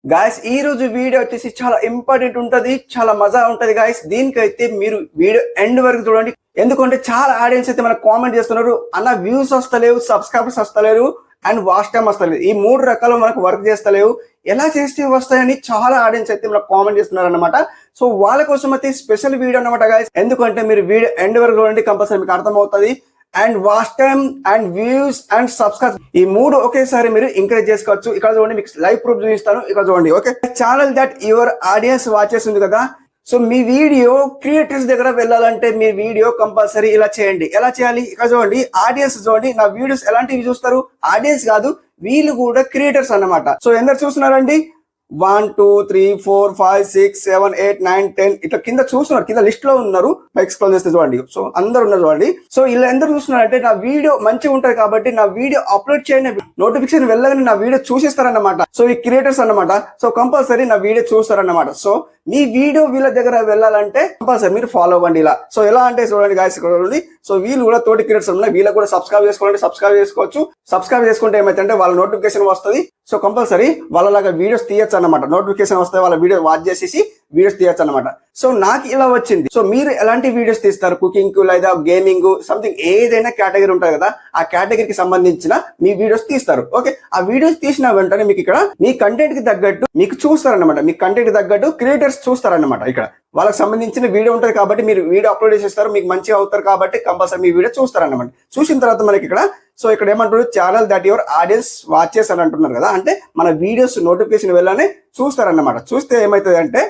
Guys ఈ రోజు video వచ్చేసి చాలా ఇంపార్టెంట్ ఉంటది, చాలా మజా ఉంటది గాయస్. దీనికైతే మీరు వీడియో ఎండ్ వరకు చూడండి. ఎందుకంటే చాలా ఆడియన్స్ అయితే మనకు కామెంట్ చేస్తున్నారు, అన్న వ్యూస్ వస్తలేవు, సబ్స్క్రైబర్స్ వస్తలేరు అండ్ వాచ్ టైం వస్తలేదు. ఈ మూడు రకాలు మనకు వర్క్ చేస్తలేవు, ఎలా చేస్తే వస్తాయని చాలా ఆడియన్స్ అయితే మనకు కామెంట్ చేస్తున్నారు అనమాట. సో వాళ్ళ కోసం అయితే స్పెషల్ వీడియో అనమాట గాయస్. ఎందుకంటే మీరు వీడియో ఎండ్ వరకు చూడండి, కంపల్సరీ మీకు అర్థమవుతుంది. And watch time and views and subscribe ఈ మూడు ఒకేసారి మీరు ఎంకరేజ్ చేసుకోవచ్చు. ఇక్కడ చూడండి, మీకు లైవ్ ప్రూఫ్ చూపిస్తాను. ఇక్కడ చూడండి. Okay, channel that your audience watches ఉంది కదా. సో మీ వీడియో క్రియేటర్స్ దగ్గర వెళ్ళాలంటే మీ వీడియో కంపల్సరీ ఇలా చేయండి. ఎలా చేయాలి? ఇక్కడ చూడండి, ఆడియన్స్ చూడండి, నా వీడియోస్ ఎలాంటివి చూస్తారు? ఆడియన్స్ కాదు, వీళ్ళు కూడా క్రియేటర్స్ అన్నమాట. సో ఎందరు చూస్తున్నారండి? 1 2 3 4 5 6 7 8 9 10 ఇట్లా కింద చూస్తున్నారు, కింద లిస్ట్ లో ఉన్నారు. పైకి స్క్రోల్ చేస్తే చూడండి, సో అందరు ఉన్నారు చూడండి. సో ఇలా ఎందరు చూస్తున్నారంటే నా వీడియో మంచిగా ఉంటది కాబట్టి నా వీడియో అప్లోడ్ చేయండి, నోటిఫికేషన్ వెళ్ళగానే నా వీడియో చూసేస్తారన్నమాట. సో ఈ క్రియేటర్స్ అన్నమాట. సో కంపల్సరీ నా వీడియో చూస్తారన్నమాట. సో మీ వీడియో వీళ్ళ దగ్గర వెళ్ళాలంటే కంపల్సరీ మీరు ఫాలో అవ్వండి ఇలా. సో ఎలా అంటే చూడండి గాయస్, చూడండి. సో వీళ్ళు కూడా తోటి క్రియేటర్స్ ఉన్నాయి, వీళ్ళకి కూడా సబ్స్క్రైబ్ చేసుకోవాలంటే సబ్స్క్రైబ్ చేసుకోవచ్చు. సబ్స్క్రైబ్ చేసుకుంటే ఏమైతే వాళ్ళ నోటిఫికేషన్ వస్తుంది. సో కంపల్సరీ వాళ్ళలాగా వీడియోస్ తీయచ్చు అన్నమాట. నోటిఫికేషన్ వస్తే వాళ్ళ వీడియో వాచ్ చేసేసి వీడియోస్ తీయచ్చు అనమాట. సో నాకు ఇలా వచ్చింది. సో మీరు ఎలాంటి వీడియోస్ తీస్తారు? కుకింగ్ కు లేదా గేమింగ్ సంథింగ్ ఏదైనా కేటగిరీ ఉంటుంది కదా, ఆ కేటగిరీకి సంబంధించిన మీ వీడియోస్ తీస్తారు. ఓకే, ఆ వీడియోస్ తీసిన వెంటనే మీకు ఇక్కడ మీ కంటెంట్ కి తగ్గట్టు మీకు చూస్తారన్నమాట. మీ కంటెంట్ కి తగ్గట్టు క్రియేటర్స్ చూస్తారన్నమాట. ఇక్కడ వాళ్ళకి సంబంధించిన వీడియో ఉంటుంది కాబట్టి మీరు వీడియో అప్లోడ్ చేసేస్తారు, మీకు మంచిగా అవుతారు కాబట్టి కంపల్సరీ మీ వీడియో చూస్తారన్నమాట. చూసిన తర్వాత మనకి ఇక్కడ సో ఇక్కడ ఏమంటారు, channel that your audience watches అని అంటున్నారు కదా, అంటే మన వీడియోస్ నోటిఫికేషన్ వెళ్ళానే చూస్తారన్నమాట. చూస్తే ఏమవుతుంది అంటే,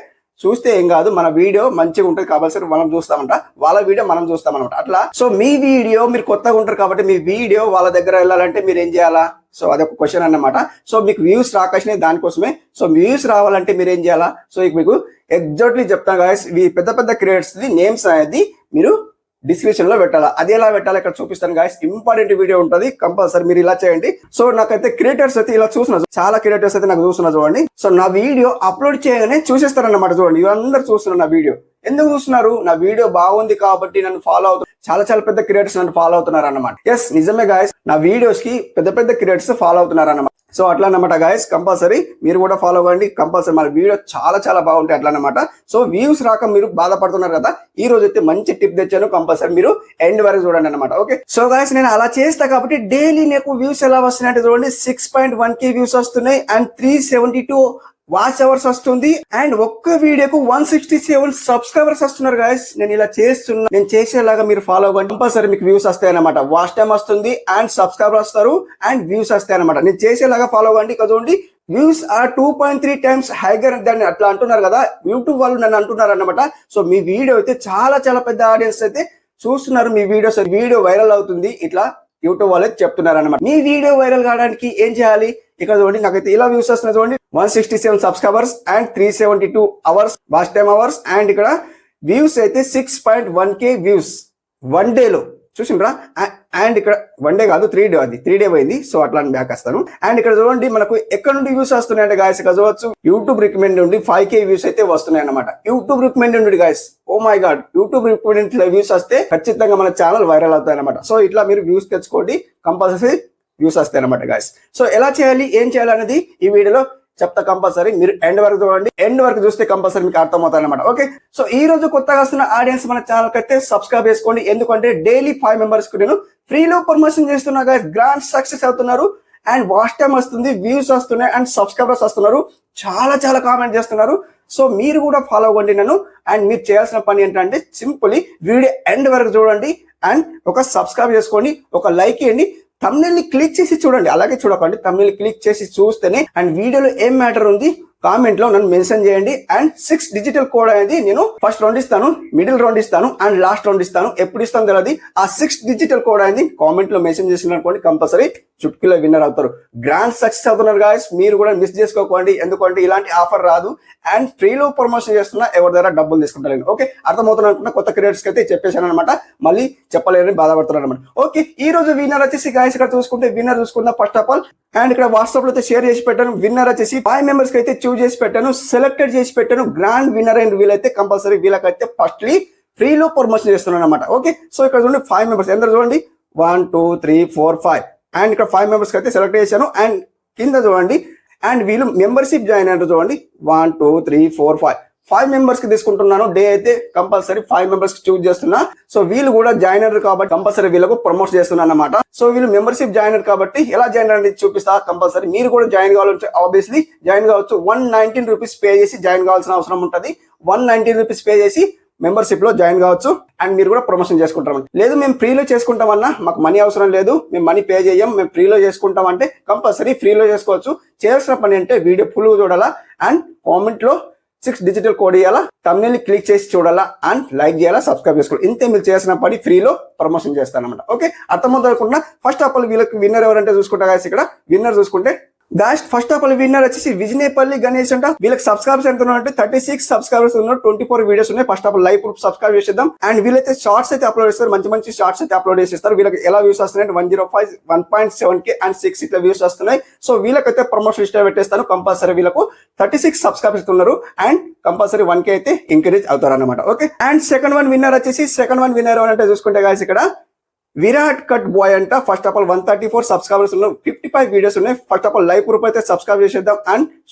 చూస్తే ఏం కాదు, మన వీడియో మంచిగా ఉంటుంది కంపల్సరీ మనం చూస్తామంట, వాళ్ళ వీడియో మనం చూస్తామన్నమాట. అట్లా సో మీ వీడియో మీరు కొత్తగా ఉంటారు కాబట్టి మీ వీడియో వాళ్ళ దగ్గర వెళ్ళాలంటే మీరు ఏం చేయాలా? సో అదొక క్వశ్చన్ అన్నమాట. సో మీకు వ్యూస్ రాకాల్సినవి దానికోసమే. సో వ్యూస్ రావాలంటే మీరు ఏం చేయాలా? సో మీకు ఎగ్జాక్ట్లీ చెప్తాను గాయస్. ఈ పెద్ద పెద్ద క్రియేటర్స్ నేమ్స్ అనేది మీరు డిస్క్రిప్షన్ లో పెట్టాలా. అది ఎలా పెట్టాలి ఇక్కడ చూపిస్తాను గాయస్. ఇంపార్టెంట్ వీడియో ఉంటుంది, కంపల్సరీ మీరు ఇలా చేయండి. సో నాకైతే క్రియేటర్స్ అయితే ఇలా చూస్తున్నారు, చాలా క్రియేటర్స్ అయితే నాకు చూస్తున్నారు చూడండి. సో నా వీడియో అప్లోడ్ చేయగానే చూసేస్తారన్నమాట. చూడండి, ఇవందరూ చూస్తున్నారు నా వీడియో. ఎందుకు చూస్తున్నారు? నా వీడియో బాగుంది కాబట్టి నన్ను ఫాలో అవుతున్నారు. చాలా చాలా పెద్ద క్రియేటర్స్ నన్ను ఫాలో అవుతున్నారు అన్నమాట. ఎస్, నిజమే గాయస్, నా వీడియోస్ కి పెద్ద పెద్ద క్రియేటర్స్ ఫాలో అవుతున్నారు అన్నమాట. సో అట్లా అన్నమాట గాయస్, కంపల్సరీ మీరు కూడా ఫాలో అవ్వండి. కంపల్సరీ మన వీడియో చాలా చాలా బాగుంటాయి అట్లా అన్నమాట. సో వ్యూస్ రాక మీరు బాధపడుతున్నారు కదా, ఈ రోజు అయితే మంచి టిప్ తెచ్చాను, కంపల్సరీ మీరు ఎండ్ వరకు చూడండి అన్నమాట. ఓకే, సో గాయస్ నేను అలా చేస్తా కాబట్టి డైలీ నాకు వ్యూస్ ఎలా వస్తున్నాయి అంటే చూడండి, 6.1K వ్యూస్ వస్తున్నాయి అండ్ 372 వాచ్ అవర్స్ వస్తుంది అండ్ ఒక్క వీడియోకు 167 సబ్స్క్రైబర్స్ వస్తున్నారు గాయస్. నేను ఇలా చేస్తున్నా, నేను చేసేలాగా మీరు ఫాలో అవ్వండి, కంపల్సరీ మీకు వ్యూస్ వస్తాయి అనమాట. వాచ్ టైం వస్తుంది అండ్ సబ్స్క్రైబర్ వస్తారు అండ్ వ్యూస్ వస్తాయి అనమాట. నేను చేసేలాగా ఫాలో అవ్వండి. ఇక్కడ చూడండి, వ్యూస్ ఆర్ 2.3 టైమ్స్ హైగర్ దాన్ని అట్లా అంటున్నారు కదా, యూట్యూబ్ వాళ్ళు నన్ను అంటున్నారు అనమాట. సో మీ వీడియో అయితే చాలా చాలా పెద్ద ఆడియన్స్ అయితే చూస్తున్నారు మీ వీడియోస్, వీడియో వైరల్ అవుతుంది ఇట్లా యూట్యూబ్ వాళ్ళకి చెప్తున్నారు అనమాట. మీ వీడియో వైరల్ కావడానికి ఏం చేయాలి? ఇక్కడ చూడండి, నాకైతే ఇలా వ్యూస్ వస్తున్నాయి చూడండి, 167 subscribers and 372 hours watch time hours and ఇక్కడ వ్యూస్ అయితే 6.1K వ్యూస్ వన్ డేలో చూసిండ్రా. అండ్ ఇక్కడ వన్ డే కాదు, 3 డే, అది 3 డే పోయింది. సో అట్లా బ్యాక్ వస్తాను. అండ్ ఇక్కడ చూడండి, మనకు ఎక్కడ నుండి వ్యూస్ వస్తున్నాయంటే గాయస్, ఇక్కడ చూడవచ్చు యూట్యూబ్ రికమెండ్ నుండి 5K వ్యూస్ అయితే వస్తున్నాయి అనమాట. యూట్యూబ్ రికమెండ్ నుండి guys, oh my god, YouTube recommend views వస్తే ఖచ్చితంగా మన ఛానల్ వైరల్ అవుతాయి అనమాట. సో ఇట్లా మీరు వ్యూస్ తెచ్చుకోండి, కంపల్సరీ వ్యూస్ వస్తాయి అనమాట గాయస్. సో ఎలా చేయాలి, ఏం చేయాలి అనేది ఈ వీడియోలో చెప్తా. కంపల్సరీ మీరు ఎండ్ వరకు చూడండి, ఎండ్ వరకు చూస్తే కంపల్సరీ మీకు అర్థమవుతాయి అనమాట. ఓకే, సో ఈ రోజు కొత్తగా వస్తున్న ఆడియన్స్ మన ఛానల్ కి అయితే సబ్స్క్రైబ్ చేసుకోండి. ఎందుకంటే డైలీ 5 మెంబర్స్ కు నేను ఫ్రీలో ప్రమోషన్ చేస్తున్నా గాయస్. గ్రాండ్ సక్సెస్ అవుతున్నారు అండ్ వాచ్ టైం వస్తుంది, వ్యూస్ వస్తున్నాయి అండ్ సబ్స్క్రైబర్స్ వస్తున్నారు. చాలా చాలా కామెంట్ చేస్తున్నారు. సో మీరు కూడా ఫాలో అవ్వండి నన్ను. అండ్ మీరు చేయాల్సిన పని ఏంటంటే సింపుల్లీ వీడియో ఎండ్ వరకు చూడండి అండ్ ఒక సబ్స్క్రైబ్ చేసుకోండి, ఒక లైక్ ఇవ్వండి. thumbnail ని క్లిక్ చేసి చూడండి, అలాగే చూడకండి. thumbnail క్లిక్ చేసి చూస్తేనే అండ్ వీడియోలో ఏం మ్యాటర్ ఉంది కామెంట్ లో నన్ను మెన్షన్ చేయండి. అండ్ 6 డిజిటల్ కోడ్ అనేది నేను ఫస్ట్ రౌండ్ ఇస్తాను, మిడిల్ రౌండ్ ఇస్తాను అండ్ లాస్ట్ రౌండ్ ఇస్తాను. ఎప్పుడు ఇస్తాను తెలియదు. ఆ 6 డిజిటల్ కోడ్ అనేది కామెంట్ లో మెన్షన్ చేసిన అనుకోండి, కంపల్సరీ చుట్కీలో విన్నర్ అవుతారు. గ్రాండ్ సక్సెస్ అవుతున్నారు గాయస్. మీరు కూడా మిస్ చేసుకోకండి, ఎందుకంటే ఇలాంటి ఆఫర్ రాదు అండ్ ఫ్రీలో ప్రమోషన్ చేస్తున్నా ఎవరి దగ్గర డబ్బులు తీసుకుంటారు. ఓకే, అర్థమవుతున్నా అనుకున్న కొత్త క్రియేటర్స్ కి అయితే చెప్పేశాను అనమాట, మళ్ళీ చెప్పలేదని బాధపడుతున్నారు అనమాట. ఓకే, ఈ రోజు విన్నర్ వచ్చేసి గాయస్ ఇక్కడ చూసుకుంటే విన్నర్ చూసుకున్న ఫస్ట్ ఆఫ్ ఆల్ అండ్ ఇక్కడ వాట్సాప్ లో అయితే షేర్ చేసి పెట్టాను. విన్నర్ వచ్చేసి 5 మెంబర్స్ కి అయితే చూస్ చేసి పెట్టాను, సెలెక్టెడ్ చేసి పెట్టాను. గ్రాండ్ విన్నర్ అండ్ వీళ్ళైతే కంపల్సరీ వీళ్ళకైతే ఫస్ట్లీ ఫ్రీలో ప్రమోషన్ చేస్తున్నాను అనమాట. ఓకే, సో ఇక్కడ చూడండి 5 మెంబర్స్ ఎందరు చూడండి, 1 2 3 4 5 అండ్ ఇక్కడ 5 మెంబర్స్ కి అయితే సెలెక్ట్ చేశాను. అండ్ కింద చూడండి అండ్ వీళ్ళు మెంబర్షిప్ జాయిన్ అయినారు చూడండి 1 2 3 4 5 మెంబర్స్ కి తీసుకుంటున్నాను. డే అయితే కంపల్సరీ 5 మెంబర్స్ కి చూస్ చేస్తున్నా. సో వీళ్ళు కూడా జాయిన్ అయ్యారు కాబట్టి కంపల్సరీ వీళ్ళకు ప్రమోట్ చేస్తున్నాను అనమాట. సో వీళ్ళు మెంబర్షిప్ జాయిన్ అయ్యారు కాబట్టి ఎలా జాయిన్ అనేది చూపిస్తా. కంపల్సరీ మీరు కూడా జాయిన్ కావాలంటే ఆబ్వియస్లీ జాయిన్ కావచ్చు. 119 రూపీస్ పే చేసి జాయిన్ కావాల్సిన అవసరం ఉంటుంది. 119 రూపీస్ పే చేసి మెంబర్షిప్ లో జాయిన్ కావచ్చు అండ్ మీరు కూడా ప్రమోషన్ చేసుకుంటాం. లేదు మేము ఫ్రీలో చేసుకుంటామన్నా మాకు మనీ అవసరం లేదు, మేము మనీ పే చేయం, మేము ఫ్రీలో చేసుకుంటాం అంటే కంపల్సరీ ఫ్రీలో చేసుకోవచ్చు. చేయాల్సిన పని అంటే వీడియో ఫుల్ చూడాలా అండ్ కామెంట్ లో 6 డిజిటల్ కోడ్ ఇవ్వాలా, thumbnail క్లిక్ చేసి చూడాలా అండ్ లైక్ చేయాలా, సబ్స్క్రైబ్ చేసుకోవాలి. ఇంతే మీరు చేసిన పని ఫ్రీలో ప్రమోషన్ చేస్తానమాట. ఓకే, అర్థమవుతుందా? ఫస్ట్ ఆఫ్ ఆల్ వీళ్ళకి విన్నర్ ఎవరంటే చూసుకుంటా గాయస్. ఇక్కడ విన్నర్ చూసుకుంటే guys first of all winner వచ్చేసి విజయపల్లి గణేష్ అంట. వీళ్ళకి సబ్స్క్రైబర్స్ ఎంత ఉన్నారంటే 36 సబ్స్క్రైబర్స్ ఉన్నారు. 24 వీడియోస్ ఉన్నాయి. First of all live proof subscribe చేసేద్దాం. అండ్ వీళ్ళైతే షార్ట్స్ అయితే అప్లోడ్ చేస్తారు, మంచి షార్ట్స్ అయితే అప్లోడ్ చేసేస్తారు. వీళ్ళకి ఎలా వ్యూస్ వస్తున్నాయి 105 1.7K అండ్ 6 ఇట్లా వ్యూస్ వస్తున్నాయి. సో వీళ్ళకైతే ప్రమోషన్ లిస్ట్ పెట్టేస్తాను. కంపల్సరీ వీళ్ళకు 36 సబ్స్క్రైబర్స్ ఉన్నారు అండ్ కంపల్సరీ 1K అయితే ఇంక్రీజ్ అవుతారు అనమాట. Okay, and second one winner వచ్చేసి అంటే చూసుకుంటే గాయస్ ఇక్కడ విరాట్ కట్ బాయ్ అంట. ఫస్ట్ ఆఫ్ ఆల్ 134 సబ్స్క్రైబర్స్ ఉన్నాయి. 55 వీడియోస్ ఉన్నాయి. First of all live proof అయితే సబ్స్క్రైబ్ చేసేద్దాం. అండ్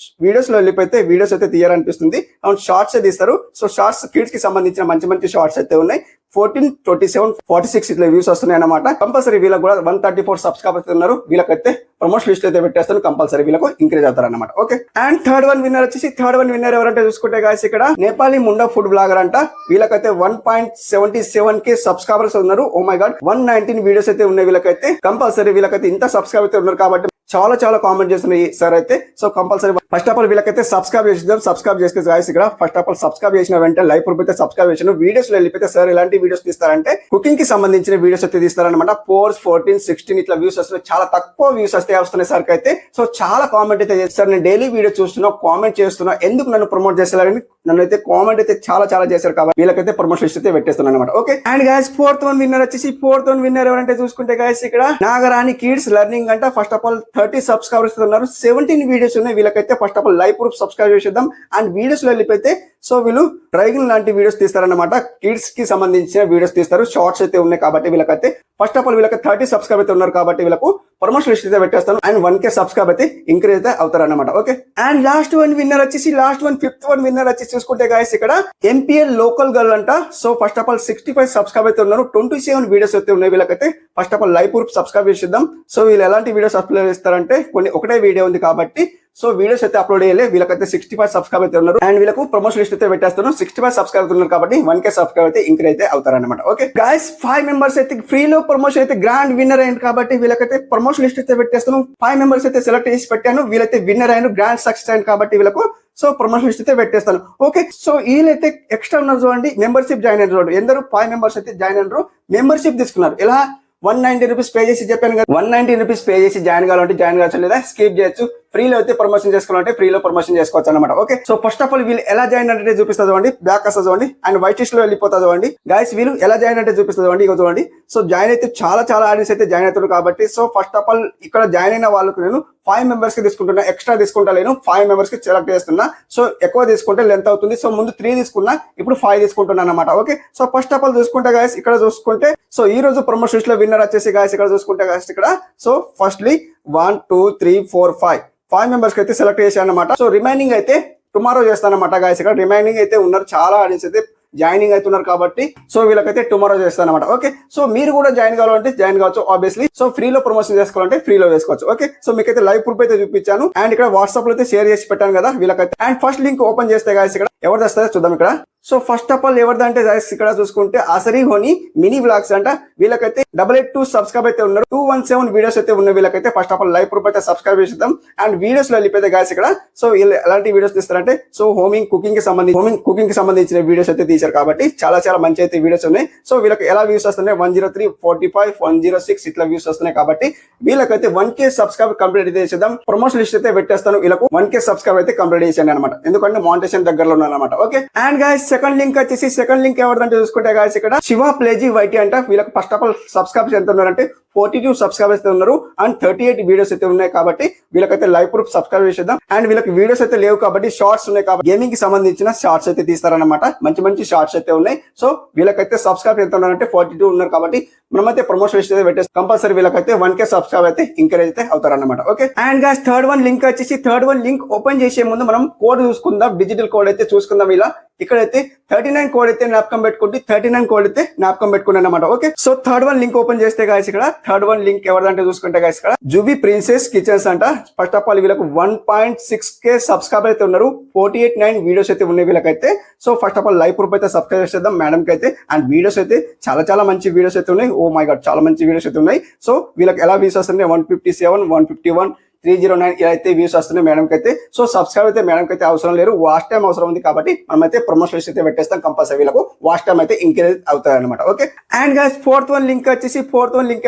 వీడియోస్ లో వెళ్ళిపోతే వీడియోస్ అయితే తీయాలనిపిస్తుంది అండ్ షార్ట్స్ తీస్తారు. సో షార్ట్స్ కిడ్స్ కి సంబంధించిన మంచి షార్ట్స్ అయితే ఉన్నాయి. 14, 27, 46 ఇట్లా వ్యూస్ వస్తున్నాయి అనమాట. కంపల్సరీ వీళ్ళకి కూడా 134 సబ్స్క్రైబర్స్ ఉన్నారు. వీళ్ళకైతే ప్రమోషన్ లిస్ట్ అయితే పెట్టేస్తాను. కంపల్సరీ వీళ్ళకు ఇంక్రీజ్ అవుతారు అనమాట. Okay, and third one winner ఎవరంటే చూసుకుంటే గాయస్ ఇక్కడ నేపాలీ ముండా ఫుడ్ బ్లాగర్ అంట. వీళ్ళకైతే 1.77K సబ్స్క్రైబర్స్ ఉన్నారు. ఓ మై గాడ్, 119 వీడియోస్ అయితే ఉన్నాయి. వీళ్ళకైతే కంపల్సరీ వీళ్ళకైతే ఇంత సబ్స్క్రైబ్ అయితే ఉన్నారు కాబట్టి చాలా కామెంట్ చేస్తున్నాయి సార్ అయితే. So compulsory first of all వీళ్ళకైతే సబ్స్క్రైబ్ చేద్దాం. సబ్స్క్రైబ్ చేస్తే గాయస్ ఇక్కడ ఫస్ట్ ఆఫ్ ఆల్ సబ్స్క్రైబ్ చేసిన వెంటనే లైవ్ ప్రూఫ్ అయితే సబ్స్క్రైబ్ చేసిన వీడియోస్ లో వెళ్ళిపోతే సార్ ఎలాంటి వీడియోస్ తీస్తారంటే కుకింగ్ కి సంబంధించిన వీడియోస్ అయితే తీస్తారనమాట. 4, 14, 16 ఇట్లా వ్యూస్ వస్తున్నాయి. చాలా తక్కువ వ్యూస్ వస్తున్నాయి సార్ అయితే. సో చాలా కామెంట్ అయితే చేస్తారు. నేను డైలీ వీడియో చూస్తున్నా, కామెంట్ చేస్తున్నా, ఎందుకు నన్ను ప్రమోట్ చేస్తారని నన్ను అయితే కామెంట్ అయితే చాలా చేశారు కాబట్టి వీళ్ళకైతే ప్రమోషన్ లిస్ట్ అయితే పెట్టేస్తున్నాను అనమాట. Okay, and guys fourth one winner ఎవరంటే చూసుకుంటే గాయస్ ఇక్కడ నాగరాణి కిడ్స్ లెర్నింగ్ అంట. ఫస్ట్ ఆఫ్ ఆల్ 30 సబ్స్క్రైబర్స్ ఉన్నారు. 17 వీడియోస్ ఉన్నాయి. వీళ్ళకైతే first of all live proof subscribe చేసేద్దాం. అండ్ వీడియోస్ లో వెళ్ళిపోతే సో వీళ్ళు డ్రైవింగ్ లాంటి వీడియోస్ తీస్తారన్నమాట. కిడ్స్ కి సంబంధించిన వీడియోస్ తీస్తారు. షార్ట్స్ అయితే ఉన్నాయి కాబట్టి వీళ్ళకైతే ఫస్ట్ ఆఫ్ ఆల్ వీళ్ళకి 30 సబ్స్క్రైబ్ అయితే ఉన్నారు కాబట్టి వీళ్ళకు ప్రమోషన్ లిస్ట్ అయితే పెట్టేస్తాను. అండ్ 1K సబ్స్క్రైబ్ అయితే ఇంక్రీజ్ అయితే అవుతారు అనమాట. Okay, and fifth one winner వచ్చేసి చూసుకుంటే గాయస్ ఇక్కడ MPL లోకల్ గర్ల్ అంట. So first of all 65 subscribe అయితే ఉన్నారు. 27 వీడియోస్ అయితే ఉన్నాయి. వీళ్ళకైతే first of all live proof subscribe చేద్దాం. సో వీళ్ళు ఎలాంటి వీడియోస్ అప్లోడ్ చేస్తారంటే ఒకటే వీడియో ఉంది కాబట్టి సో వీడియోస్ అయితే అప్లోడ్ చేయలే. వీళ్ళకైతే 65 సబ్స్క్రైబ్ అయితే ఉన్నారు. అండ్ వీళ్ళకు ప్రమోషన్ లిస్ట్ అయితే పెట్టేస్తాను. 65 సబ్స్క్రైబ్ ఉన్నారు కాబట్టి 1K సబ్స్క్రైబ్ అయితే ఇంక్రీజ్ అయితే అవుతారన్నమాట. ఓకే గాయస్ 5 మెంబర్స్ అయితే ఫ్రీలో ప్రమోషన్ అయితే గ్రాండ్ విన్నర్ అయ్యారు కాబట్టి వీళ్ళకైతే ప్రమోషన్ లిస్ట్ అయితే పెట్టేస్తాను. 5 మెంబర్స్ అయితే సెలెక్ట్ చేసి పెట్టాను. వీళ్ళైతే విన్నర్ అయ్యారు, గ్రాండ్ సక్సెస్ అయ్యారు కాబట్టి వీళ్ళకు సో ప్రమోషన్ లిస్ట్ అయితే పెట్టేస్తాను. ఓకే, సో వీళ్ళైతే ఎక్స్ట్రా ఉన్నారు చూడండి, మెంబర్షిప్ జాయిన్ అయిన చూడండి. ఎందరూ 5 మెంబర్స్ అయితే జాయిన్ అయినారు, మెంబర్షిప్ తీసుకున్నారు. ఎలా 190 రూపీస్ పే చేసి చెప్పాను కదా, 190 రూపీస్ పే చేసి జాయిన్ కావాలంటే జాయిన్ కావచ్చు, లేదా స్కిప్ చేయొచ్చు. ఫ్రీలో అయితే ప్రమోషన్ చేసుకోవాలంటే ఫ్రీలో ప్రమోషన్ చేసుకోవచ్చు అనమాట. Okay, so first of all వీళ్ళు ఎలా జాయిన్ అంటే చూపిస్తా చూడండి. బ్యాక్ వస్తా చూడండి అండ్ వైట్ లిస్ట్ లో వెళ్ళిపోతా చూడండి. గైస్ వీళ్ళు ఎలా జాయిన్ అంటే చూపిస్తా చూడండి. ఇక చూడండి, సో జాయిన్ అయితే చాలా ఆడియన్స్ అయితే జాయిన్ అవుతారు కాబట్టి సో ఫస్ట్ ఆఫ్ ఆల్ ఇక్కడ జాయిన్ అయిన వాళ్ళకు నేను 5 మెంబర్స్ కి తీసుకుంటున్నా, ఎక్స్ట్రా తీసుకుంటా లేను. 5 మెంబర్స్ కి సెలెక్ట్ చేస్తున్నా. సో ఎక్కువ తీసుకుంటే లెంత్ అవుతుంది. సో ముందు 3 తీసుకున్నా, ఇప్పుడు 5 తీసుకుంటున్నాను అనమాట. Okay, so first of all చూసుకుంటే గాయస్ ఇక్కడ చూసుకుంటే సో ఈ రోజు ప్రమోషన్ లిస్ట్ లో విన్నర్ వచ్చేసి గాయస్ ఇక్కడ చూసుకుంటే గాయస్ ఇక్కడ సో ఫస్ట్లీ 1 2 3 4 5 మెంబర్స్ కి అయితే సెలెక్ట్ చేశాను అనమాట. సో రిమైనింగ్ అయితే టుమారో చేస్తానమాట గాయస్. ఇక్కడ రిమైనింగ్ అయితే ఉన్నారు, చాలా ఆడియన్స్ అయితే జాయినింగ్ అవుతున్నారు కాబట్టి సో వీళ్ళకైతే టుమారో చేస్తాను అనమాట. ఓకే, సో మీరు కూడా జాయిన్ కావాలంటే జాయిన్ కావచ్చు ఆబ్వియస్లీ. సో ఫ్రీలో ప్రమోషన్ చేసుకోవాలంటే ఫ్రీలో వేసుకోవచ్చు. ఓకే, సో మీకైతే లైవ్ ప్రూఫ్ అయితే చూపించాను అండ్ ఇక్కడ వాట్సాప్ లో అయితే షేర్ చేసి పెట్టాను కదా వీళ్ళకైతే. అండ్ ఫస్ట్ లింక్ ఓపెన్ చేస్తే గాయస్ ఇక్కడ ఎవరు తెస్తారో చూద్దాం. ఇక్కడ సో ఫస్ట్ ఆఫ్ ఆల్ ఎవరిదంటే గాయస్ ఇక్కడ చూసుకుంటే అసరీ హోని మినీ బ్లాగ్స్ అంట. వీళ్ళకైతే 882 సబ్స్క్రైబ్ అయితే ఉన్నారు. 217 వీడియోస్ అయితే ఉన్నాయి. వీళ్ళకైతే first of all live proof అయితే సబ్స్క్రైబ్ చేద్దాం. అండ్ వీడియోస్ లో వెళ్ళిపోతే గాయస్ ఇక్కడ సో వీళ్ళు ఎలాంటి వీడియోస్ తీస్తారంటే సో కుకింగ్ కి సంబంధించిన వీడియోస్ అయితే తీశారు కాబట్టి చాలా మంచి అయితే వీడియోస్ ఉన్నాయి. సో వీళ్ళకి ఎలా వ్యూస్ వస్తున్నాయి 103, 45, 106 ఇట్లా వ్యూస్ వస్తున్నాయి కాబట్టి వీళ్ళకైతే 1K సబ్స్క్రైబ్ కంప్లీట్ అయితే చేద్దాం. ప్రమోషన్ లిస్ట్ అయితే పెట్టేస్తాను. వీళ్ళకు 1K సబ్స్క్రైబ్ అయితే కంప్లీట్ చేశాను అనమాట, ఎందుకంటే మానిటైజేషన్ దగ్గరలో ఉన్నారన్నమాట. Okay, and guys second link ఎవరిదంటే చూసుకుంటే గాయస్ ఇక్కడ శివ ప్లేజీ వైటీ అంట. వీళ్ళకి ఫస్ట్ ఆఫ్ ఆల్ సబ్స్క్రైబర్స్ ఎంత ఉన్నారంటే 42 సబ్స్క్రైబర్స్ అయితే ఉన్నారు అండ్ 38 వీడియోస్ అయితే ఉన్నాయి కాబట్టి వీళ్ళకైతే లైవ్ ప్రూఫ్ సబ్స్క్రైబ్ చేద్దాం. అండ్ వీళ్ళకి వీడియోస్ అయితే లేవు కాబట్టి షార్ట్స్ ఉన్నాయి కాబట్టి గేమింగ్ కి సంబంధించిన షార్ట్స్ అయితే తీస్తారనమాట. మంచి షార్ట్స్ అయితే ఉన్నాయి. సో వీళ్ళకైతే సబ్స్క్రైబ్ ఎంత ఉన్నారంటే 42 ఉన్నారు కాబట్టి మనమైతే ప్రమోషన్ అయితే పెట్టేసి కంపల్సరీ వీళ్ళకైతే 1K సబ్స్క్రైబ్ అయితే ఎంకరేజ్ అయితే అవుతారన్నమాట. Okay, and guys third one link open చేసే ముందు మనం కోడ్ చూసుకుందాం. డిజిటల్ కోడ్ అయితే చూసుకుందాం. ఇలా ఇక్కడైతే 39 కోడ్ అయితే జ్ఞాపకం పెట్టుకుంటే 39 కోడ్ అయితే జ్ఞాపకం పెట్టుకుని అనమాట. Okay, so third one link open చేస్తే గాయస్ ఇక్కడ థర్డ్ వన్ లింక్ ఎవరిదంటే చూసుకుంటే గాయస్ ఇక్కడ జూబీ ప్రిన్సెస్ కిచెన్స్ అంట. ఫస్ట్ ఆఫ్ ఆల్ వీళ్ళకు 1.6K సబ్స్క్రైబర్ అయితే ఉన్నారు. 48 వీడియోస్ అయితే ఉన్నాయి వీళ్ళకైతే. So first of all live proof అయితే సబ్స్క్రైబ్ చేద్దాం మేడం కి అయితే. అండ్ వీడియోస్ అయితే చాలా మంచి వీడియోస్ అయితే ఉన్నాయి. ఓ మై గాడ్, చాలా మంచి వీడియోస్ అయితే ఉన్నాయి. సో వీళ్ళకి ఎలా వ్యూస్ వస్తున్నాయి 157, 151, 309 ఇలా అయితే వ్యూస్ వస్తున్నాయి మేడం కి అయితే. సో సబ్స్క్రైబ్ అయితే మేడం కి అయితే అవసరం లేదు, వాచ్ టైం అవసరం ఉంది కాబట్టి మనమైతే ప్రమోషన్ అయితే పెట్టేస్తాం. కంపల్సరీ వీళ్ళకు వాచ్ టైం అయితే ఇంక్రీజ్ అవుతాయి అనమాట. Okay, and guys fourth one link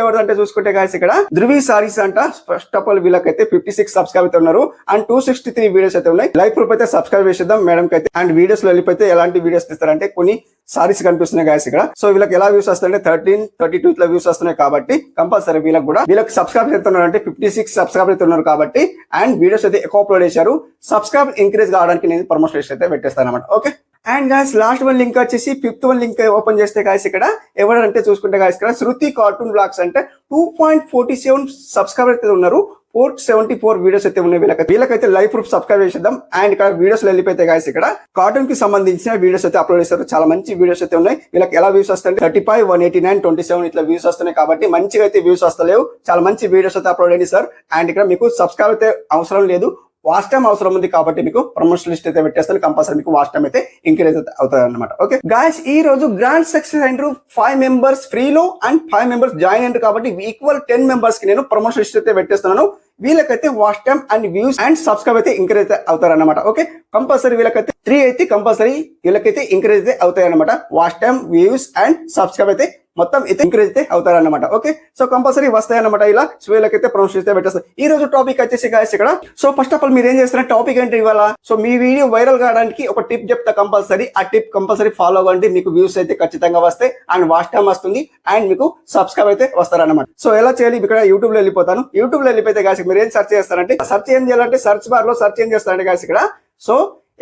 ఎవరిదంటే చూసుకుంటే గాయ్స్ ఇక్కడ ధృవి సారీస్ అంట. ఫస్ట్ ఆఫ్ ఆల్ వీళ్ళకైతే 56 సబ్స్క్రైబ్ అయితే ఉన్నారు. అండ్ 263 వీడియోస్ అయితే ఉన్నాయి. లైవ్ ప్రూఫ్ అయితే సబ్స్క్రైబ్ చేద్దాం మేడం కి అయితే. అండ్ వీడియోస్ లో వెళ్ళిపోతే ఎలాంటి వీడియోస్ తీస్తారంటే కొన్ని సారీస్ కనిపిస్తున్నాయి గాయస్ ఇక్కడ. సో వీళ్ళకి ఎలా వ్యూస్ వస్తాయంటే 13, 32 ఇట్లా వ్యూస్ వస్తున్నాయి కాబట్టి కంపల్సరీ వీళ్ళకి సబ్స్క్రైబ్ చేస్తున్నారు అంటే 56 సబ్స్క్రైబ్ అవుతున్నారు కాబట్టి. అండ్ వీడియోస్ అయితే ఎక్కువ అప్లోడ్ చేశారు. సబ్స్క్రైబ్ ఇంక్రీజ్ కావడానికి నేను ప్రమోషన్ అయితే పెట్టేస్తాను అనమాట. Okay, and guys last one link వచ్చేసి ఫిఫ్త్ వన్ లింక్ ఓపెన్ చేస్తే గాయస్ ఇక్కడ ఎవరంటే చూసుకుంటే గాయస్ ఇక్కడ శృతి కార్టూన్ బ్లాగ్స్ అంటే 2.47 సబ్స్క్రైబర్ అయితే ఉన్నారు. 474 వీడియోస్ అయితే ఉన్నాయి వీళ్ళకైతే లైవ్ ప్రూఫ్ సబ్స్క్రైబ్ చేద్దాం. అండ్ ఇక్కడ వీడియోస్ లో వెళ్ళిపోతే గాయస్ ఇక్కడ కార్టూన్ కి సంబంధించిన వీడియోస్ అయితే అప్లోడ్ చేస్తారు. చాలా మంచి వీడియోస్ అయితే ఉన్నాయి. వీళ్ళకి ఎలా వ్యూస్ వస్తాయి 35, 189, 27 ఇట్లా వ్యూస్ వస్తున్నాయి కాబట్టి మంచిగా అయితే వ్యూస్ వస్తలేవు. చాలా మంచి వీడియోస్ అయితే అప్లోడ్ అయ్యింది సార్. అండ్ ఇక్కడ మీకు సబ్స్క్రైబ్ అయితే అవసరం లేదు, వాచ్ టైం అవసరం ఉంది కాబట్టి మీకు ప్రమోషన్ లిస్ట్ అయితే పెట్టేస్తాను. కంపల్సరీ మీకు వాచ్ టైం అయితే ఇంక్రీజ్ అవుతుంది అనమాట. ఓకే గాయస్, ఈ రోజు గ్రాండ్ సక్సెస్ అయినారు 5 మెంబర్స్ ఫ్రీలో అండ్ 5 మెంబర్స్ జాయిన్ అయినారు కాబట్టి ఈక్వల్ 10 మెంబర్స్ కి నేను ప్రమోషన్ లిస్ట్ అయితే పెట్టేస్తున్నాను. వీళ్ళకైతే watch time and views and subscribe అయితే ఇంక్రీజ్ అవుతారు అనమాట. ఓకే, కంపల్సరీ వీళ్ళకైతే 3 అయితే కంపల్సరీ వీళ్ళకైతే ఇంక్రీజ్ అయితే అవుతాయి అనమాట. Watch time, views and subscribe అయితే మొత్తం అయితే ఇంక్రీజ్ అయితే అవుతారు అనమాట. ఓకే, సో కంపల్సరీ వస్తాయి అనమాట. ఇలా సో వీళ్ళకైతే ప్రమోషన్ అయితే పెట్టేస్తారు. ఈ రోజు టాపిక్ వచ్చేసి గాయస్ ఇక్కడ. సో ఫస్ట్ ఆఫ్ ఆల్ మీరు ఏం చేస్తారంటే టాపిక్ ఏంటి ఇవాళ. సో మీ వీడియో వైరల్ కావడానికి ఒక టిప్ చెప్తా కంపల్సరీ. ఆ టిప్ కంపల్సరీ ఫాలో అవ్వండి. మీకు వ్యూస్ అయితే ఖచ్చితంగా వస్తాయి అండ్ వాచ్ టైం వస్తుంది అండ్ మీకు సబ్స్క్రైబ్ అయితే వస్తారన్నమాట. సో ఎలా చేయాలి, ఇక్కడ యూట్యూబ్ లో వెళ్ళిపోతాను. యూట్యూబ్ లో వెళ్ళిపోతే గాయస్ మీరు ఏం సెర్చ్ చేస్తారంటే సెర్చ్ ఏం చేయాలంటే సెర్చ్ బార్ లో సెర్చ్ ఏం చేస్తారంటే గాయస్ ఇక్కడ. సో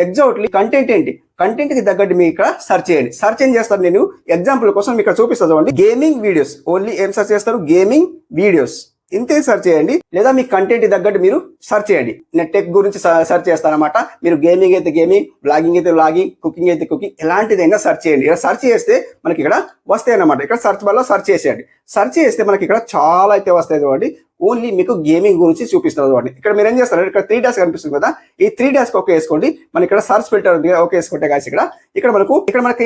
ఎగ్జాక్ట్లీ కంటెంట్ ఏంటి, కంటెంట్ కి తగ్గట్టు మీరు ఇక్కడ సర్చ్ చేయండి. సర్చ్ ఏం చేస్తారు, నేను ఎగ్జాంపుల్ కోసం ఇక్కడ చూపిస్తాను చూడండి. గేమింగ్ వీడియోస్ ఓన్లీ ఏం సర్చ్ చేస్తారు, గేమింగ్ వీడియోస్ ఇంతే సర్చ్ చేయండి. లేదా మీ కంటెంట్ తగ్గట్టు మీరు సర్చ్ చేయండి. నేను టెక్ గురించి సర్చ్ చేస్తానమాట. మీరు గేమింగ్ అయితే గేమింగ్, బ్లాగింగ్ అయితే బ్లాగింగ్, కుకింగ్ అయితే కుకింగ్, ఎలాంటిదైనా సర్చ్ చేయండి. ఇక్కడ సర్చ్ చేస్తే మనకి ఇక్కడ వస్తాయి అన్నమాట. ఇక్కడ సర్చ్ బార్ లో సర్చ్ చేసేయండి. సర్చ్ చేస్తే మనకి ఇక్కడ చాలా అయితే వస్తాయి చూడండి. ఓన్లీ మీకు గేమింగ్ గురించి చూపిస్తున్నారు చూడండి. ఇక్కడ మీరు ఏం చేస్తారు, ఇక్కడ 3 డాష్ కనిపిస్తుంది కదా, ఈ 3 డాష్ ఓకే వేసుకోండి. మన ఇక్కడ సర్చ్ ఫిల్టర్ ఉంది ఓకే వేసుకుంటే గాయస్ ఇక్కడ మనకు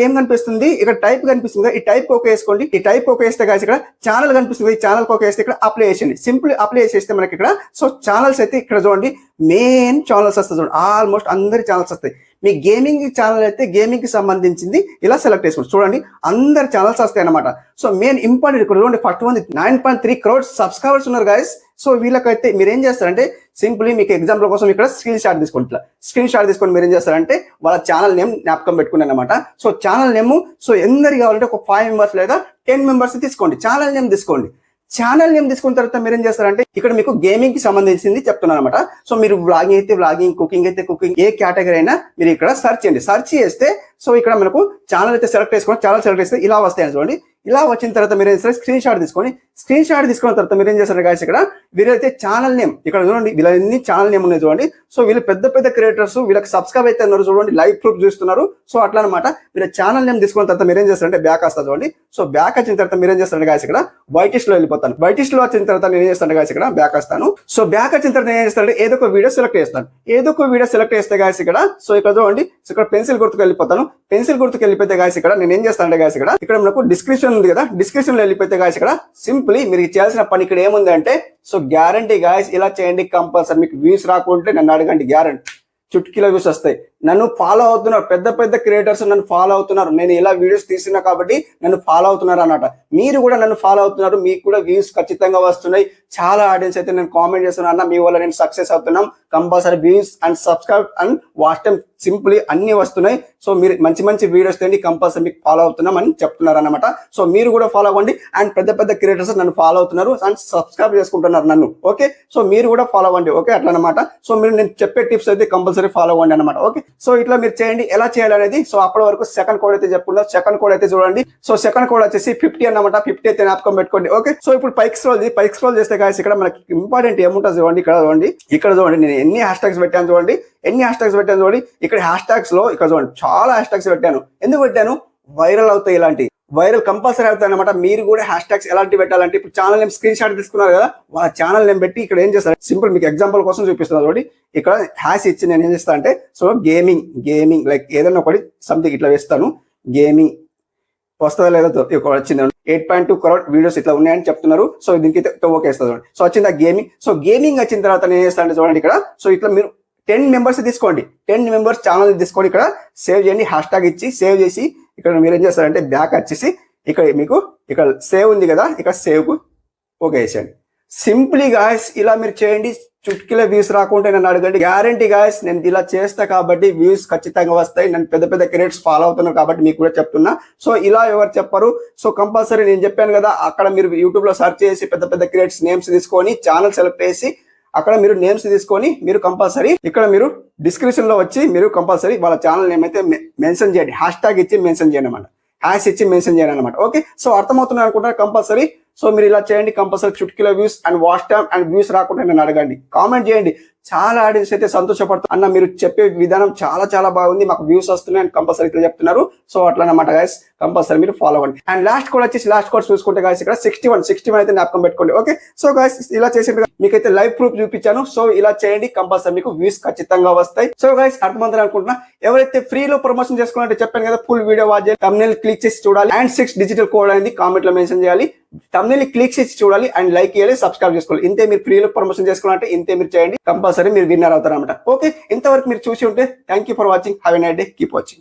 ఏం కనిపిస్తుంది, ఇక్కడ టైప్ కనిపిస్తుంది. ఈ టైప్ ఓకే వేసుకోండి. ఈ టైప్ ఓకే వేస్తే గాయస్ ఇక్కడ ఛానల్ కనిపిస్తుంది. ఈ ఛానల్ ఓకే వేస్తే ఇక్కడ అప్లై చేయండి. సింపుల్ అప్లై చేస్తే మనకి ఇక్కడ సో ఛానల్స్ అయితే ఇక్కడ చూడండి మెయిన్ ఛానల్స్ వస్తాయి చూడండి. ఆల్మోస్ట్ అందరి ఛానల్స్ వస్తాయి. మీ గేమింగ్ ఛానల్ అయితే గేమింగ్ కి సంబంధించింది ఇలా సెలెక్ట్ చేసుకోండి. చూడండి అందరి ఛానల్స్ వస్తాయి అనమాట. సో మెయిన్ ఇంపార్టెంట్ ఇక్కడ చూడండి ఫస్ట్ వన్ 9.3 crores సబ్స్క్రైబర్స్ ఉన్నారు గాయస్. సో వీళ్ళకైతే మీరు ఏం చేస్తారంటే సింపుల్లీ మీకు ఎగ్జాంపుల్ కోసం ఇక్కడ స్క్రీన్ షాట్ తీసుకోండి. ఇట్లా స్క్రీన్ షాట్ తీసుకొని మీరు ఏం చేస్తారంటే వాళ్ళ ఛానల్ నేమ్ జ్ఞాపకం పెట్టుకుని అనమాట. సో ఛానల్ నేమ్ సో ఎందరికి కావాలంటే ఒక 5 మెంబర్స్ లేదా 10 మెంబర్స్ తీసుకోండి. ఛానల్ నేమ్ తీసుకోండి. ఛానల్ నేమ్ తీసుకున్న తర్వాత మీరు ఏం చేస్తారంటే ఇక్కడ మీకు గేమింగ్ కి సంబంధించింది చెప్తున్నాను అనమాట. సో మీరు వ్లాగింగ్ అయితే వ్లాగింగ్, కుకింగ్ అయితే కుకింగ్, ఏ కేటగిరీ అయినా మీరు ఇక్కడ సర్చ్ చేయండి. సర్చ్ చేస్తే సో ఇక్కడ మనకు ఛానల్ అయితే సెలెక్ట్ చేసుకోండి. ఛానల్ సెలెక్ట్ చేస్తే ఇలా వస్తాయని చూడండి. ఇలా వచ్చిన తర్వాత మీరు ఏం చేస్తారు, స్క్రీన్ షాట్ తీసుకొని స్క్రీన్ షాట్ తీసుకున్న తర్వాత మీరు ఏం చేస్తారు గాయస్ ఇక్కడ వీళ్ళైతే ఛానల్ నేమ్ ఇక్కడ చూడండి. వీళ్ళన్ని ఛానల్ నేమ్ ఉన్నాయి చూడండి. సో వీళ్ళు పెద్ద పెద్ద క్రియేటర్స్, వీళ్ళకి సబ్స్క్రైబ్ అయితే ఉన్నారు చూడండి, లైవ్ ప్రూఫ్ చూస్తున్నారు. సో అట్లా అనమాట. మీరు ఛానల్ నేమ్ తీసుకున్న తర్వాత మీరు ఏం చేస్తారంటే బ్యాక్ వస్తారు చూడండి. సో బ్యాక్ వచ్చిన తర్వాత మీరు ఏం చేస్తారంటే గాయస్ ఇక్కడ వైటిష్ లో వెళ్ళిపోతాను. వైటిష్ లో వచ్చిన తర్వాత నేను ఏం చేస్తాను గాయస్ ఇక్కడ బ్యాక్ వస్తాను. సో బ్యాక్ వచ్చిన తర్వాత నేను ఏం చేస్తానంటే ఏదో ఒక వీడియో సెలెక్ట్ చేస్తాను. ఏదో ఒక వీడియో సెలెక్ట్ చేస్తే గాయస్ ఇక్కడ సో ఇక్కడ చూడండి ఇక్కడ పెన్సిల్ గుర్తుకు వెళ్ళిపోతాను. పెన్సిల్ గుర్తుకు వెళ్ళిపోతే గాయస్ ఇక్కడ నేను ఏం చేస్తానంటే గాయస్ ఇక్కడ మనకు డిస్క్రిప్షన్ ఉంది కదా, డిస్క్రిప్షన్ లో వెళ్ళిపోతే గాయస్ ఇక్కడ సింప్లీ మీరు చేయాల్సిన పని ఇక్కడ ఏముంది అంటే సో గ్యారంటీ గాయస్ ఇలా చేయండి. కంపల్సరీ మీకు వ్యూస్ రాకుంటే నన్ను అడగండి, గ్యారంటీ చుట్కీలో వ్యూస్ వస్తాయి. నన్ను ఫాలో అవుతున్నారు, పెద్ద పెద్ద క్రియేటర్స్ నన్ను ఫాలో అవుతున్నారు. నేను ఇలా వీడియోస్ తీస్తున్నా కాబట్టి నన్ను ఫాలో అవుతున్నారు అన్నమాట. మీరు కూడా నన్ను ఫాలో అవుతున్నారు, మీకు కూడా వ్యూస్ ఖచ్చితంగా వస్తున్నాయి. చాలా ఆడియన్స్ అయితే నేను కామెంట్ చేస్తున్నాను, అన్న మీ వల్ల నేను సక్సెస్ అవుతున్నాం. Compulsory views and subscribe and watch time simply అన్ని వస్తున్నాయి. సో మీరు మంచి మంచి వీడియోస్ తేండి, కంపల్సరీ మీకు ఫాలో అవుతున్నాం అని చెప్తున్నారు అనమాట. సో మీరు కూడా ఫాలో అవ్వండి. అండ్ పెద్ద పెద్ద క్రియేటర్స్ నన్ను ఫాలో అవుతున్నారు అండ్ సబ్స్క్రైబ్ చేసుకుంటున్నారు నన్ను. ఓకే, సో మీరు కూడా ఫాలో అవ్వండి. ఓకే అట్లా అనమాట. సో మీరు నేను చెప్పే టిప్స్ అయితే కంపల్సరీ ఫాలో అవ్వండి అనమాట. ఓకే, సో ఇట్లా మీరు చేయండి. ఎలా చేయాలనేది సో అప్పటి వరకు సెకండ్ కోడ్ అయితే చెప్పుకుందాం. సెకండ్ కోడ్ అయితే చూడండి. సో సెకండ్ కోడ్ వచ్చేసి 50 అన్నమాట. 50 అయితే జ్ఞాపకం పెట్టుకోండి. ఓకే, సో ఇప్పుడు పైకి స్క్రోల్ చేస్తే గాయస్ ఇక్కడ మనకి ఇంపార్టెంట్ ఏముంటుంది చూడండి. ఇక్కడ చూడండి నేను ఎన్ని హ్యాష్ ట్యాగ్స్ పెట్టాను చూడండి. ఇక్కడ హ్యాష్ ట్యాగ్స్ లో ఇక్కడ చూడండి చాలా హ్యాష్ ట్యాగ్స్ పెట్టాను. ఎందుకు పెట్టాను? వైరల్ అవుతాయి. ఇలాంటి వైరల్ కంపల్సరీ అవుతాయి అనమాట. మీరు కూడా హ్యాష్ ట్యాగ్స్ ఎలాంటి పెట్టాలంటే ఇప్పుడు ఛానల్ నేమ్ స్క్రీన్ షాట్ తీసుకున్నారు కదా, వాళ్ళ ఛానల్ నేమ్ పెట్టి ఇక్కడ ఏం చేస్తారు, సింపుల్ మీకు ఎగ్జాంపుల్ కోసం చూపిస్తున్నారు చూడండి. ఇక్కడ హ్యాష్ ఇచ్చి నేను ఏం చేస్తాను అంటే సో గేమింగ్ లైక్ ఏదైనా ఒకటి సంథింగ్ ఇట్లా వేస్తాను. గేమింగ్ వస్తుందా లేదా వచ్చింది. 8.2 crore వీడియోస్ ఇట్లా ఉన్నాయని చెప్తున్నారు. సో దీనికి ఓకే వేస్తుంది. సో వచ్చిందా గేమింగ్. సో గేమింగ్ వచ్చిన తర్వాత నేను ఏం చేస్తాను చూడండి ఇక్కడ. సో ఇట్లా మీరు 10 మెంబర్స్ తీసుకోండి. 10 మెంబర్స్ ఛానల్ తీసుకోండి. ఇక్కడ సేవ్ చేయండి. హ్యాష్ ట్యాగ్ ఇచ్చి సేవ్ చేసి ఇక్కడ మీరు ఏం చేస్తారంటే బ్యాక్ వచ్చేసి ఇక్కడ మీకు ఇక్కడ సేవ్ ఉంది కదా, ఇక్కడ సేవ్ కు ఓకే వేసేయండి. సింప్లీ గాయస్ ఇలా మీరు చేయండి. చుట్కిలో వ్యూస్ రాకుంటే నన్ను అడగండి. గ్యారంటీ గాయస్ నేను ఇలా చేస్తా కాబట్టి వ్యూస్ ఖచ్చితంగా వస్తాయి. నేను పెద్ద క్రియేటర్స్ ఫాలో అవుతున్నాను కాబట్టి మీకు కూడా చెప్తున్నా. సో ఇలా ఎవరు చెప్పరు. సో కంపల్సరీ నేను చెప్పాను కదా, అక్కడ మీరు యూట్యూబ్ లో సెర్చ్ చేసి పెద్ద క్రియేటర్స్ నేమ్స్ తీసుకొని ఛానల్ సెలెక్ట్ చేసి అక్కడ మీరు నేమ్స్ తీసుకొని మీరు కంపల్సరీ ఇక్కడ మీరు డిస్క్రిప్షన్ లో వచ్చి మీరు కంపల్సరీ వాళ్ళ ఛానల్ నేమ్ అయితే మెన్షన్ చేయండి. హ్యాష్ ట్యాగ్ ఇచ్చి మెన్షన్ చేయండి అన్నమాట. హ్యాష్ ఇచ్చి మెన్షన్ చేయండి అనమాట. ఓకే, సో అర్థమవుతుంది అనుకుంటారు కంపల్సరీ. సో మీరు ఇలా చేయండి. కంపల్సరీ చుట్కిలో views and watch time and views రాకుండా నన్ను అడగండి, కామెంట్ చేయండి. చాలా ఆడియన్స్ అయితే సంతోషపడుతుంది. అన్న మీరు చెప్పే విధానం చాలా బాగుంది, మాకు వ్యూస్ వస్తున్నాయి అని కంపల్సరీ ఇట్లా చెప్తున్నారు. సో అట్లా అనమాట గైస్, కంపల్సరీ మీరు ఫాలో అవ్వండి. అండ్ లాస్ట్ కోడ్ చూసుకుంటే గైస్ ఇక్కడ 61 అయితే జ్ఞాపకం పెట్టుకోండి. ఓకే, సో గైస్ ఇలా చేసిన మీకైతే లైవ్ ప్రూఫ్ చూపించాను. సో ఇలా చేయండి, కంపల్సరీ మీకు వ్యూస్ ఖచ్చితంగా వస్తాయి. సో గైస్ అర్థమంతా అనుకుంటున్నా. ఎవరైతే ఫ్రీలో ప్రమోషన్ చేసుకోవాలంటే చెప్పాను కదా, ఫుల్ వీడియో వాచ్ చేయాలి, thumbnail క్లిక్ చేసి చూడాలి అండ్ 6 డిజిటల్ కోడ్ అనేది కామెంట్ లో మెన్షన్ చేయాలి. thumbnail క్లిక్ చేసి చూడాలి అండ్ లైక్ చేయాలి, సబ్స్క్రైబ్ చేసుకోవాలి. ఇంతే మీరు ఫ్రీలో ప్రమోషన్ చేసుకోవాలంటే ఇంతే మీరు చేయండి. కంపల్సరీ మీరు విన్నర్ అవుతారు అనమాట. ఓకే, ఇంతవరకు మీరు చూసి ఉంటే thank you for watching. Have a nice day. Keep watching.